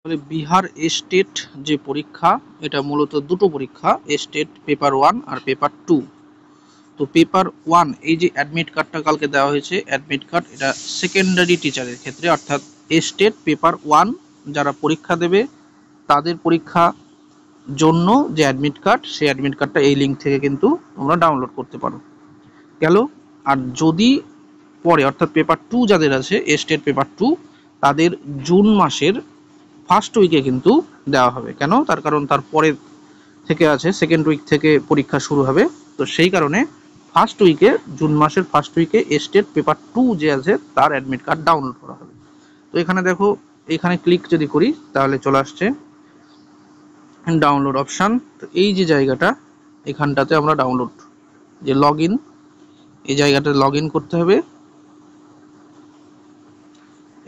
তাহলে বিহার স্টেট যে পরীক্ষা, এটা মূলত দুটো পরীক্ষা, স্টেট পেপার 1 আর পেপার 2। তো পেপার 1 এই যে অ্যাডমিট কার্ডটা কালকে দেওয়া হয়েছে, অ্যাডমিট কার্ড এটা সেকেন্ডারি টিচারের ক্ষেত্রে, অর্থাৎ স্টেট পেপার 1 যারা পরীক্ষা দেবে তাদের পরীক্ষা জন্য যে অ্যাডমিট কার্ড, সেই অ্যাডমিট কার্ডটা এই লিঙ্ক থেকে কিন্তু তোমরা ডাউনলোড করতে পারো। গেল। আর যদি পরে অর্থাৎ পেপার 2 যাদের আছে স্টেট পেপার 2, তাদের জুন মাসের ফার্স্ট উইকে কিন্তু দেওয়া হবে। কেন? তার কারণ তার পরের থেকে আছে, সেকেন্ড উইক থেকে পরীক্ষা শুরু হবে। তো সেই কারণে ফার্স্ট উইকে, জুন মাসের ফার্স্ট উইকে স্টেট পেপার 2 যে আছে তার অ্যাডমিট কার্ড ডাউনলোড করা হবে। তো এখানে দেখো, এখানে ক্লিক যদি করি তাহলে চলে আসছে ডাউনলোড অপশান। তো এই যে জায়গাটা, এখানটাতে আমরা ডাউনলোড যে লগ ইন, এই জায়গাটা লগ ইন করতে হবে।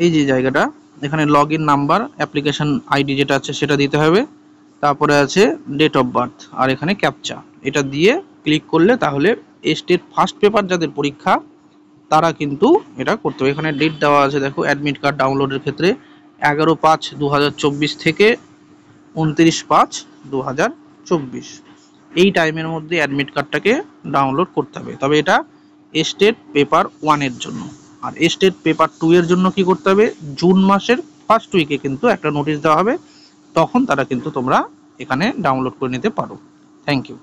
এই যে জায়গাটা, এখানে log in number, application ID যেটা আছে সেটা দিতে হবে, তারপরে আছে ডেট অফ বার্থ, আর এখানে ক্যাপচা। এটা দিয়ে ক্লিক করলে তাহলে স্টেট ফার্স্ট পেপার যাদের পরীক্ষা তারা কিন্তু এটা করতে হবে। এখানে ডেট দেওয়া আছে দেখো, অ্যাডমিট কার্ড ডাউনলোডের ক্ষেত্রে 11/5/2024 থেকে 29/5/2024 এই টাইমের মধ্যে অ্যাডমিট কার্ডটাকে ডাউনলোড করতে হবে। তবে এটা স্টেট পেপার 1 এর জন্য। আর স্টেট পেপার 2 এর জন্য কি করতে হবে, জুন মাসের ফার্স্ট উইকে কিন্তু একটা নোটিশ দেওয়া হবে, তখন তারা কিন্তু তোমরা এখানে ডাউনলোড করে নিতে পারো। Thank you.